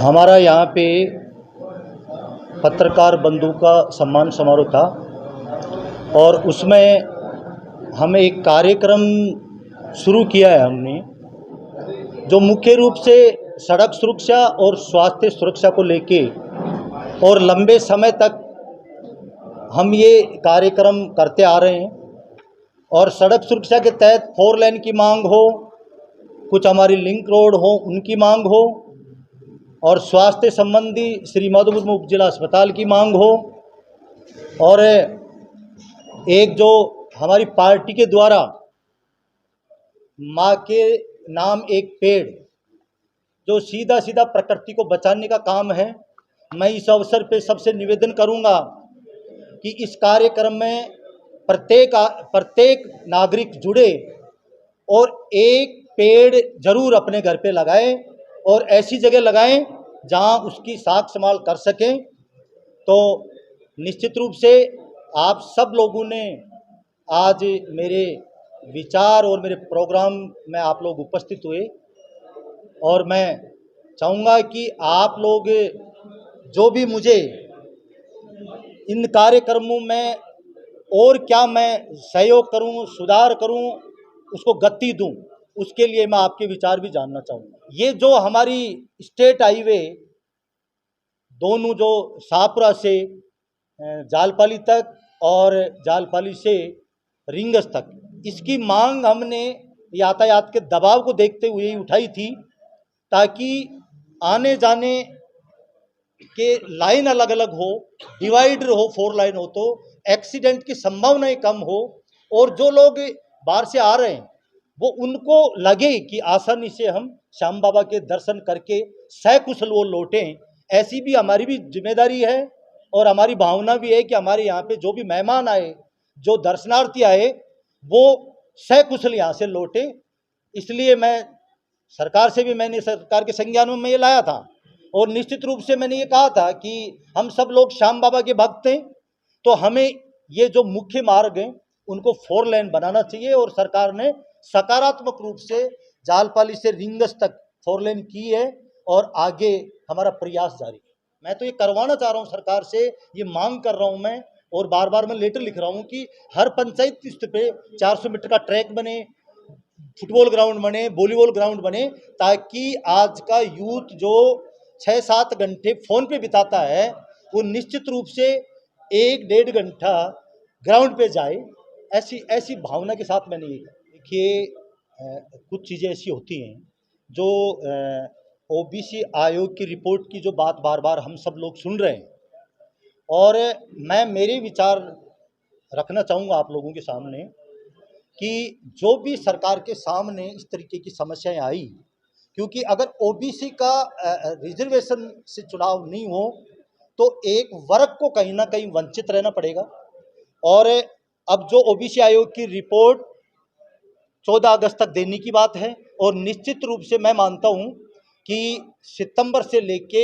हमारा यहाँ पे पत्रकार बंधु का सम्मान समारोह था और उसमें हम एक कार्यक्रम शुरू किया है हमने, जो मुख्य रूप से सड़क सुरक्षा और स्वास्थ्य सुरक्षा को लेके और लंबे समय तक हम ये कार्यक्रम करते आ रहे हैं। और सड़क सुरक्षा के तहत 4 लेन की मांग हो, कुछ हमारी लिंक रोड हो उनकी मांग हो, और स्वास्थ्य संबंधी श्री माधोपुर में उपजिला अस्पताल की मांग हो, और एक जो हमारी पार्टी के द्वारा माँ के नाम एक पेड़ जो सीधा सीधा प्रकृति को बचाने का काम है। मैं इस अवसर पे सबसे निवेदन करूंगा कि इस कार्यक्रम में प्रत्येक नागरिक जुड़े और एक पेड़ जरूर अपने घर पे लगाएं और ऐसी जगह लगाएं जहां उसकी साख संभाल कर सकें। तो निश्चित रूप से आप सब लोगों ने आज मेरे विचार और मेरे प्रोग्राम में आप लोग उपस्थित हुए, और मैं चाहूँगा कि आप लोग जो भी मुझे इन कार्यक्रमों में और क्या मैं सहयोग करूं, सुधार करूं, उसको गति दूं, उसके लिए मैं आपके विचार भी जानना चाहूँगा। ये जो हमारी स्टेट हाईवे दोनों जो शाहपुरा से जालपाली तक और जालपाली से रिंगस तक, इसकी मांग हमने यातायात के दबाव को देखते हुए ही उठाई थी, ताकि आने जाने के लाइन अलग अलग हो, डिवाइडर हो, 4 लाइन हो, तो एक्सीडेंट की संभावनाएं कम हो, और जो लोग बाहर से आ रहे हैं वो उनको लगे कि आसानी से हम श्याम बाबा के दर्शन करके सकुशल वो लौटें। ऐसी भी हमारी भी जिम्मेदारी है और हमारी भावना भी है कि हमारे यहाँ पे जो भी मेहमान आए, जो दर्शनार्थी आए, वो सकुशल यहाँ से लौटे। इसलिए मैं सरकार से भी, मैंने सरकार के संज्ञान में ये लाया था, और निश्चित रूप से मैंने ये कहा था कि हम सब लोग श्याम बाबा के भक्त हैं, तो हमें ये जो मुख्य मार्ग हैं उनको 4 लेन बनाना चाहिए। और सरकार ने सकारात्मक रूप से जालपाली से रिंगस तक 4 लेन की है और आगे हमारा प्रयास जारी है। मैं तो ये करवाना चाह रहा हूँ सरकार से, ये मांग कर रहा हूँ मैं, और बार बार मैं लेटर लिख रहा हूँ कि हर पंचायत स्तर पे 400 मीटर का ट्रैक बने, फुटबॉल ग्राउंड बने, वॉलीबॉल ग्राउंड बने, ताकि आज का यूथ जो 6-7 घंटे फोन पे बिताता है वो निश्चित रूप से 1-1.5 घंटा ग्राउंड पे जाए। ऐसी भावना के साथ मैंने ये, देखिए कुछ चीज़ें ऐसी होती हैं जो ओबीसी आयोग की रिपोर्ट की जो बात बार बार हम सब लोग सुन रहे हैं, और मैं मेरे विचार रखना चाहूँगा आप लोगों के सामने कि जो भी सरकार के सामने इस तरीके की समस्याएं आई, क्योंकि अगर ओबीसी का रिजर्वेशन से चुनाव नहीं हो तो एक वर्ग को कहीं ना कहीं वंचित रहना पड़ेगा। और अब जो ओबीसी आयोग की रिपोर्ट 14 अगस्त तक देने की बात है, और निश्चित रूप से मैं मानता हूं कि सितंबर से लेके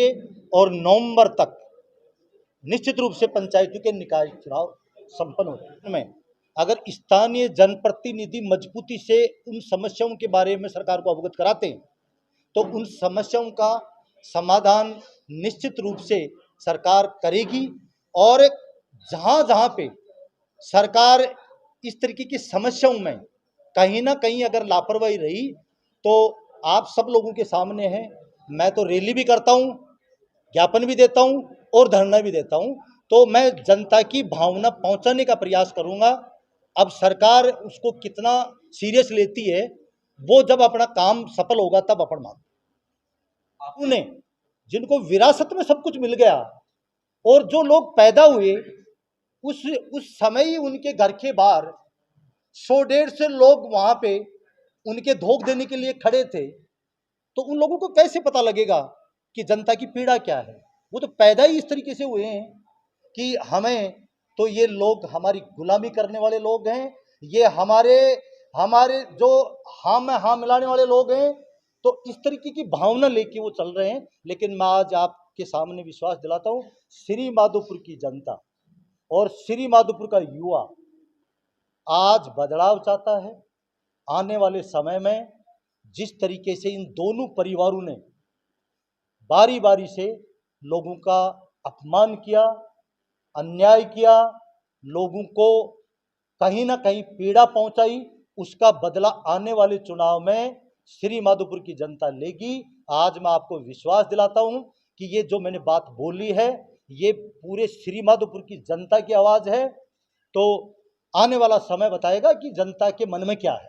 और नवंबर तक निश्चित रूप से पंचायतों के निकाय चुनाव संपन्न होने में अगर स्थानीय जनप्रतिनिधि मजबूती से उन समस्याओं के बारे में सरकार को अवगत कराते हैं, तो उन समस्याओं का समाधान निश्चित रूप से सरकार करेगी। और जहाँ जहाँ पे सरकार इस तरीके की समस्याओं में कहीं ना कहीं अगर लापरवाही रही, तो आप सब लोगों के सामने है, मैं तो रैली भी करता हूँ, ज्ञापन भी देता हूँ और धरना भी देता हूँ, तो मैं जनता की भावना पहुँचाने का प्रयास करूँगा। अब सरकार उसको कितना सीरियस लेती है, वो जब अपना काम सफल होगा तब अपन मांग। उन्हें जिनको विरासत में सब कुछ मिल गया, और जो लोग पैदा हुए उस समय ही उनके घर के बाहर 100-150 लोग वहां पे उनके धोख देने के लिए खड़े थे, तो उन लोगों को कैसे पता लगेगा कि जनता की पीड़ा क्या है? वो तो पैदा ही इस तरीके से हुए हैं कि हमें तो ये लोग हमारी गुलामी करने वाले लोग हैं, ये हमारे जो हाँ में हाँ मिलाने वाले लोग हैं। तो इस तरीके की भावना लेके वो चल रहे हैं। लेकिन मैं आज आपके सामने विश्वास दिलाता हूँ, श्री माधोपुर की जनता और श्री माधोपुर का युवा आज बदलाव चाहता है। आने वाले समय में जिस तरीके से इन दोनों परिवारों ने बारी बारी से लोगों का अपमान किया, अन्याय किया, लोगों को कहीं ना कहीं पीड़ा पहुंचाई, उसका बदला आने वाले चुनाव में श्री माधोपुर की जनता लेगी। आज मैं आपको विश्वास दिलाता हूं कि ये जो मैंने बात बोली है ये पूरे श्री माधोपुर की जनता की आवाज़ है। तो आने वाला समय बताएगा कि जनता के मन में क्या है।